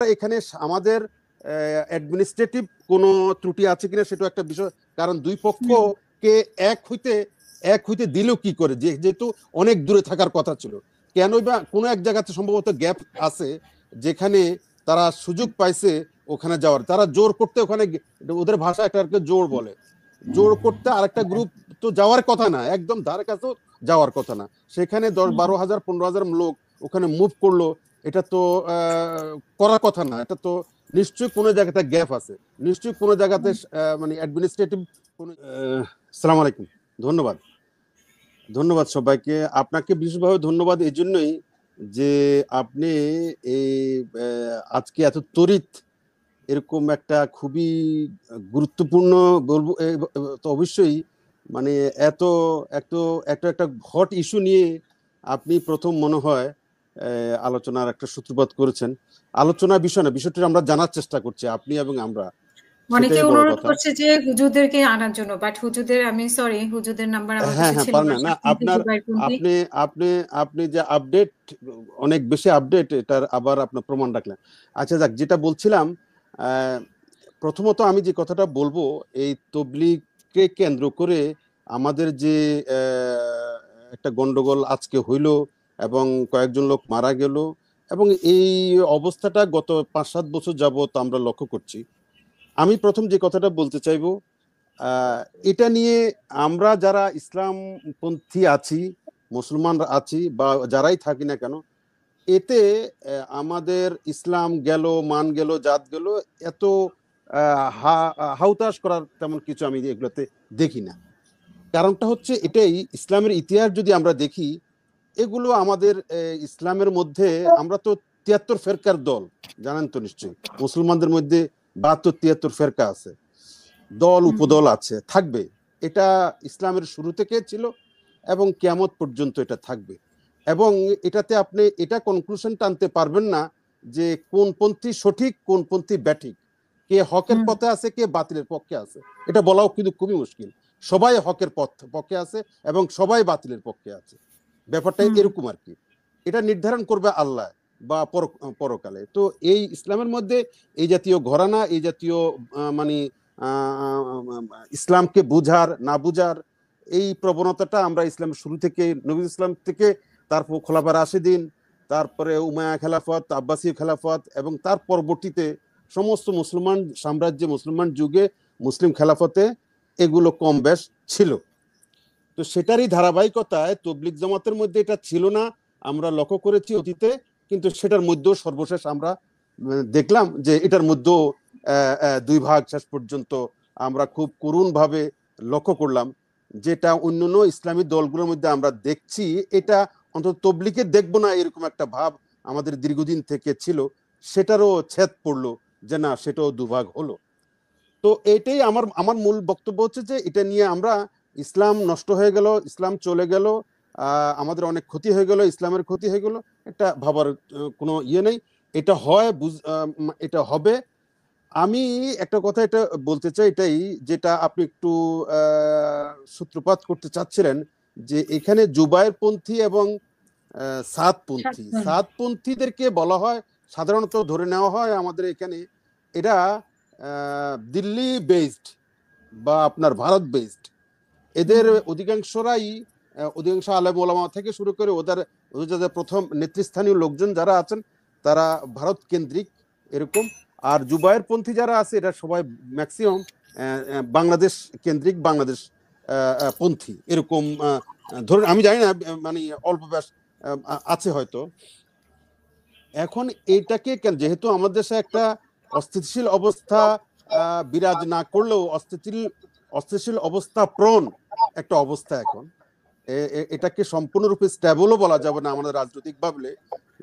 এখানে আমাদের অ্যাডমিনিস্ট্রেটিভ কোনো ত্রুটি আছে কিনা সেটা একটা বিষয়, কারণ দুই পক্ষকে এক হইতে দিল কি করে, যেহেতু অনেক দূরে থাকার কথা ছিল, কেন বা কোনো এক জায়গাতে সম্ভবত গ্যাপ আছে যেখানে তারা সুযোগ পাইছে ওখানে যাওয়ার, তারা জোর করতে ওখানে, ওদের ভাষা একটা জোর বলে, জোর করতে আরেকটা গ্রুপ তো যাওয়ার কথা না, একদম ধারে কাছেও যাওয়ার কথা না, সেখানে 10-12,000 15,000 লোক ওখানে মুভ করলো, এটা তো করার কথা না, এটা তো নিশ্চয়ই কোনো জায়গাতে গ্যাপ আছে, নিশ্চয়ই কোনো জায়গাতে মানে অ্যাডমিনিস্ট্রেটিভ কোনো। আসসালামু আলাইকুম, ধন্যবাদ। ধন্যবাদ সবাইকে, আপনাকে বিশেষভাবে ধন্যবাদ এই জন্যই যে আপনি এই আজকে এত তড়িৎ এরকম একটা খুবই গুরুত্বপূর্ণ বলবো তো অবশ্যই, মানে এত একটা হট ইস্যু নিয়ে আপনি প্রথম মনে হয় আলোচনার একটা সূত্রপাত করেছেন। আলোচনার বিষয় না, বিষয়টি আমরা জানার চেষ্টা করছি আপনি এবং আমরা। অনেকে অনুরোধ করছে যে হুজুরদেরকে আনার জন্য, বাট হুজুরদের, আমি সরি, হুজুরদের নাম্বার আমার কাছে ছিল না। আপনি যে আপডেট, অনেক বেশি আপডেট, এটার আবার আপনার প্রমাণ রাখলেন। আচ্ছা যাক, যেটা বলছিলাম, প্রথমত আমি যে কথাটা বলবো, এই তবলিগকে কেন্দ্র করে আমাদের যে একটা গন্ডগোল আজকে হইল এবং কয়েকজন লোক মারা গেল, এবং এই অবস্থাটা গত 5-7 বছর যাবত আমরা লক্ষ্য করছি। আমি প্রথম যে কথাটা বলতে চাইবো, এটা নিয়ে আমরা যারা ইসলামপন্থী আছি, মুসলমান আছি, বা যারাই থাকি না কেন, এতে আমাদের ইসলাম গেল, মান গেল, জাত গেল, এত হাউতাস করার তেমন কিছু আমি এগুলোতে দেখি না। কারণটা হচ্ছে এটাই, ইসলামের ইতিহাস যদি আমরা দেখি, এগুলো আমাদের ইসলামের মধ্যে, আমরা তো 73 ফেরকার দল, জানেন তো নিশ্চয়ই, মুসলমানদের মধ্যে 72-73 ফেরকা আছে, দল উপদল আছে, থাকবে, এটা ইসলামের শুরু থেকে ছিল এবং কিয়ামত পর্যন্ত এটা থাকবে। এবং এটাতে আপনি এটা কনক্লুশন টানতে পারবেন না যে কোন পন্থী সঠিক, কোন পন্থী ব্যাঠিক, কে হকের পথে আছে, কে বাতিলের পক্ষে আছে, এটা বলাও কিন্তু খুবই মুশকিল। সবাই হকের পক্ষে আছে এবং সবাই বাতিলের পক্ষে আছে, ব্যাপারটা এরকম আর কি। এটা নির্ধারণ করবে আল্লাহ বা পরকালে। তো এই ইসলামের মধ্যে এই জাতীয় ঘরানা, এই জাতীয় মানে ইসলামকে বুঝার না বুঝার এই প্রবণতাটা আমরা ইসলামের শুরু থেকে, নবী ইসলাম থেকে, তারপর খোলাফা রাশিদিন, তারপরে উমাইয়া খেলাফত, আব্বাসী খেলাফত, এবং তার পরবর্তীতে সমস্ত মুসলমান সাম্রাজ্যে, মুসলমান যুগে, মুসলিম খেলাফতে এগুলো কম বেশ ছিল। তো সেটারই ধারাবাহিকতায় তবলিগ জামাতের মধ্যে এটা ছিল না, আমরা লক্ষ্য করেছি অতীতে, কিন্তু সেটার মধ্যেও সর্বশেষ আমরা দেখলাম যে এটার মধ্যেও দুই ভাগ শেষ পর্যন্ত আমরা খুব করুণ ভাবে লক্ষ্য করলাম, যেটা অন্যান্য ইসলামী দলগুলোর মধ্যে আমরা দেখছি, এটা অন্তত তবলিগে দেখবো না এরকম একটা ভাব আমাদের দীর্ঘদিন থেকে ছিল, সেটারও ছেদ পড়লো যে না, সেটাও দুভাগ হলো। তো এটাই আমার মূল বক্তব্য হচ্ছে যে এটা নিয়ে আমরা, ইসলাম নষ্ট হয়ে গেল, ইসলাম চলে গেল, আমাদের অনেক ক্ষতি হয়ে গেল, ইসলামের ক্ষতি হয়ে গেল, এটা ভাবার কোনো ইয়ে নেই। এটা হয়, এটা হবে। আমি একটা কথা এটা বলতে চাই, এটাই যেটা আপনি একটু সূত্রপাত করতে চাচ্ছিলেন, যে এখানে জুবায়েরপন্থী এবং সাদপন্থীদেরকে বলা হয়, সাধারণত ধরে নেওয়া হয় আমাদের এখানে এরা দিল্লি বেসড বা আপনার ভারত বেসড। এদের অধিকাংশ আলেম ওলামা থেকে শুরু করে ওদের যাদের প্রথম নেতৃস্থানীয় লোকজন যারা আছেন, তারা ভারত কেন্দ্রিক এরকম। আর জুবায়েরপন্থী যারা আছে, এরা সবাই ম্যাক্সিমাম বাংলাদেশ কেন্দ্রিক, বাংলাদেশ পন্থী এরকম। ধরুন, আমি জানি না, মানে অল্প ব্যাস আছে হয়তো। এখন এইটাকে যেহেতু আমাদের দেশে একটা অস্থিতিশীল অবস্থা বিরাজ না করলেও অস্থিতিশীল অবস্থা প্রণ একটা অবস্থা এখন, এটাকে সম্পূর্ণরূপে স্টেবলও বলা যাবে না আমাদের রাজনৈতিক ভাবলে,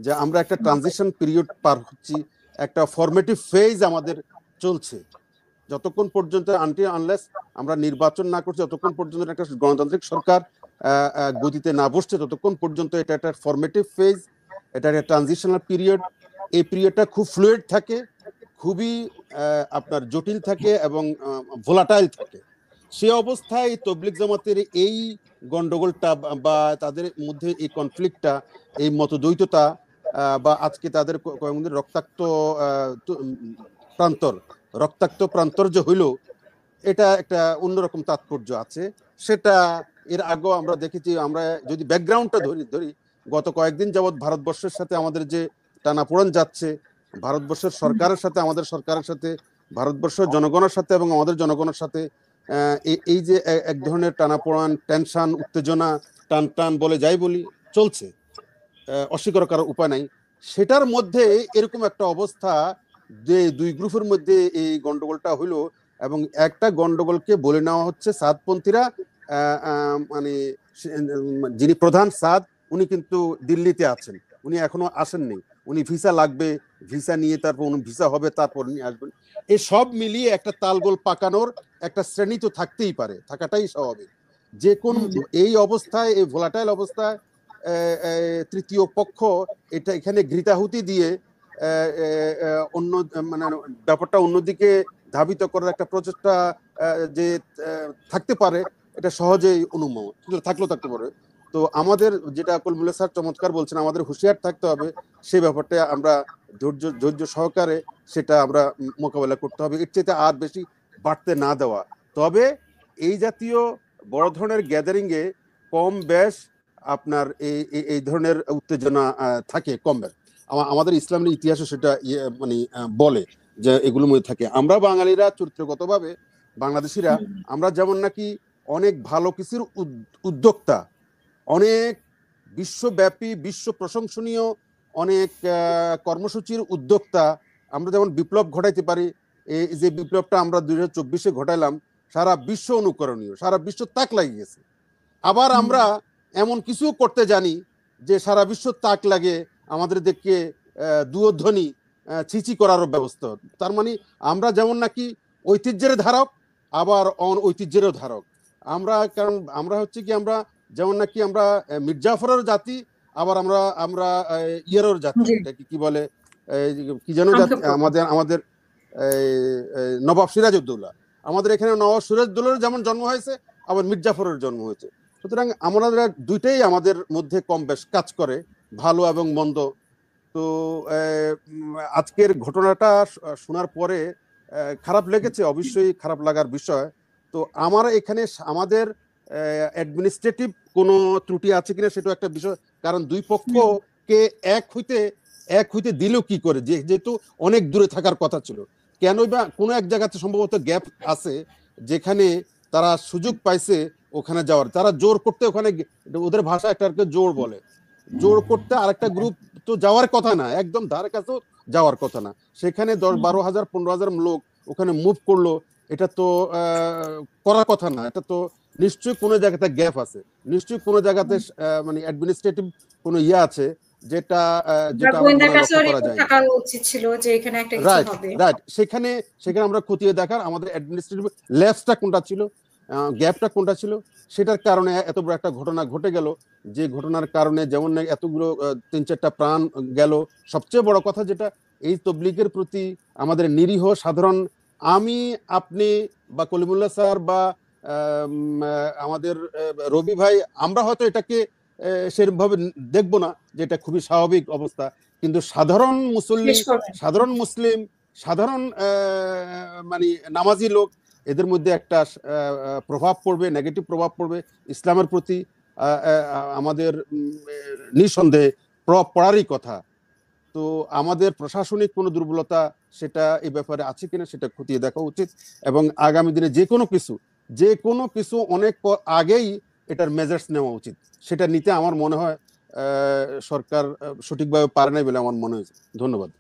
যে আমরা একটা ট্রানজিশন পিরিয়ড পার হচ্ছি, একটা ফরমেটিভ ফেজ আমাদের চলছে। যতক্ষণ পর্যন্ত আনলেস আমরা নির্বাচন না করছি, ততক্ষণ পর্যন্ত একটা গণতান্ত্রিক সরকার গদিতে না বসছে, ততক্ষণ পর্যন্ত এটা একটা ফরমেটিভ ফেজ, এটা একটা ট্রানজিশনাল পিরিয়ড। এই পিরিয়ডটা খুব ফ্লুইড থাকে, খুবই আপনার জটিল থাকে এবং ভোলাটাইল থাকে। সে অবস্থায় তবলিগ জামাতের এই গন্ডগোলটা বা তাদের মধ্যে এই কনফ্লিক্টটা, এই মতদ্বৈততা, বা আজকে তাদের কয়েকদিন প্রান্তর রক্তাক্ত প্রান্তর যে হইল, এটা একটা অন্যরকম তাৎপর্য আছে। সেটা এর আগেও আমরা দেখেছি। আমরা যদি ব্যাকগ্রাউন্ডটা ধরি গত কয়েকদিন যাবৎ ভারতবর্ষের সাথে আমাদের যে টানাপোড়েন যাচ্ছে, ভারতবর্ষের সরকারের সাথে আমাদের সরকারের সাথে, ভারতবর্ষের জনগণের সাথে এবং আমাদের জনগণের সাথে এই যে এক ধরনের টানাপোড়েন, টেনশন, উত্তেজনা, টান টান বলে যাই বলি চলছে, অস্বীকার করার উপায় নাই। সেটার মধ্যে এরকম একটা অবস্থা যে দুই গ্রুপের মধ্যে এই গন্ডগোলটা হইলো, এবং একটা গন্ডগোলকে বলে নেওয়া হচ্ছে সাদপন্থীরা। মানে যিনি প্রধান সাদ, উনি কিন্তু দিল্লিতে আছেন, উনি এখনো আসেননি। উনি ভিসা লাগবে, ভিসা নিয়ে তারপর উনি ভিসা হবে, তারপর উনি আসবেন। এই সব মিলিয়ে একটা তালগোল পাকানোর একটা শ্রেণী তো থাকতেই পারে, থাকাটাই স্বাভাবিক। যে কোন এই অবস্থায়, এই ভোলাটাইল অবস্থায় তৃতীয় পক্ষ এটা এখানে ঘৃতাহুতি দিয়ে অন্য মানে ব্যাপারটা অন্যদিকে ধাবিত করার একটা প্রচেষ্টা যে থাকতে পারে, এটা সহজেই অনুমান থাকলেও থাকতে পারে। তো আমাদের যেটা কলমুল্লাহ স্যার চমৎকার বলছেন, আমাদের হুঁশিয়ার থাকতে হবে। সেই ব্যাপারটা আমরা ধৈর্য সহকারে সেটা আমরা মোকাবেলা করতে হবে, এর চেয়ে আর বেশি বাড়তে না দেওয়া। তবে এই জাতীয় বড় ধরনের গ্যাদারিং এ কম বেশ আপনার এই ধরনের উত্তেজনা থাকে, কম বেশ। আমাদের ইসলামের ইতিহাসে সেটা মানে বলে যে এগুলোর মধ্যে থাকে। আমরা বাঙালিরা চরিত্রগতভাবে, বাংলাদেশিরা, আমরা যেমন নাকি অনেক ভালো কিছুর উদ্যোক্তা, অনেক বিশ্বব্যাপী, বিশ্ব প্রশংসনীয় অনেক কর্মসূচির উদ্যোক্তা। আমরা যেমন বিপ্লব ঘটাইতে পারি, এই যে বিপ্লবটা আমরা 2024-এ ঘটাইলাম, সারা বিশ্ব অনুকরণীয়, সারা বিশ্ব তাক লাগিয়ে গেছে। আবার আমরা এমন কিছু করতে জানি যে সারা বিশ্ব তাক লাগে আমাদের দেখে দুধ্বনি ছিচি করারও ব্যবস্থা। তার মানে আমরা যেমন নাকি ঐতিহ্যের ধারক, আবার ঐতিহ্যেরও ধারক আমরা। কারণ আমরা হচ্ছে কি, আমরা যেমন নাকি আমরা মির্জাফরের জাতি, আবার আমরা আমরা ইয়েরও জাতি, এটাকে কি বলে, কি যেন জাতি আমাদের নবাব সিরাজউদ্দৌলা। আমাদের এখানে নবাব সিরাজউদ্দৌলার যেমন জন্ম হয়েছে, আবার মির্জাফরের জন্ম হয়েছে। সুতরাং আমরা দুইটাই আমাদের মধ্যে কম বেশ কাজ করে, ভালো এবং মন্দ। তো আজকের ঘটনাটা শোনার পরে খারাপ লেগেছে, অবশ্যই খারাপ লাগার বিষয়। তো আমার এখানে আমাদের অ্যাডমিনিস্ট্রেটিভ কোনো ত্রুটি আছে কিনা সেটা একটা বিষয়। কারণ দুই পক্ষকে এক হইতে দিল কি করে, যেহেতু অনেক দূরে থাকার কথা ছিল। কেন বা কোনো এক জায়গাতে সম্ভবত গ্যাপ আছে, যেখানে তারা সুযোগ পাইছে ওখানে যাওয়ার। তারা জোর করতে ওখানে, ওদের ভাষা একটা জোর বলে, জোর করতে আরেকটা গ্রুপ তো যাওয়ার কথা না, একদম ধারে কাছেও যাওয়ার কথা না। সেখানে 10-12,000 15,000 লোক ওখানে মুভ করলো, এটা তো করার কথা না। এটা তো নিশ্চয়ই কোনো জায়গাতে গ্যাপ আছে, নিশ্চয়ই কোনো জায়গাতে মানে অ্যাডমিনিস্ট্রেটিভ কোনো ইয়ে আছে, যেটা রাইট। সেখানে আমরা খতিয়ে দেখার, আমাদের অ্যাডমিনিস্ট্রেটিভ ল্যাপসটা কোনটা ছিল, গ্যাপটা কোনটা ছিল, সেটার কারণে এত বড় একটা ঘটনা ঘটে গেল। যে ঘটনার কারণে যেমন এতগুলো 3-4টা প্রাণ গেল। সবচেয়ে বড় কথা যেটা, এই তবলিগের প্রতি আমাদের নিরীহ সাধারণ, আমি, আপনি বা কলিমুল্লাহ স্যার বা আমাদের রবি ভাই, আমরা হয়তো এটাকে সেরকমভাবে দেখবো না, যেটা খুবই স্বাভাবিক অবস্থা। কিন্তু সাধারণ মুসল্লি, সাধারণ মুসলিম, সাধারণ মানে নামাজি লোক, এদের মধ্যে একটা প্রভাব পড়বে, নেগেটিভ প্রভাব পড়বে ইসলামের প্রতি। আমাদের নিঃসন্দেহে প্রভাব পড়ারই কথা। তো আমাদের প্রশাসনিক কোনো দুর্বলতা সেটা এই ব্যাপারে আছে কিনা সেটা খতিয়ে দেখা উচিত, এবং আগামী দিনে যে কোনো কিছু অনেক আগেই এটার মেজার্স নেওয়া উচিত। সেটা নিতে আমার মনে হয় সরকার সঠিকভাবে পারে নাই বলে আমার মনে হয়েছে। ধন্যবাদ।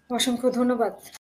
অসংখ্য ধন্যবাদ।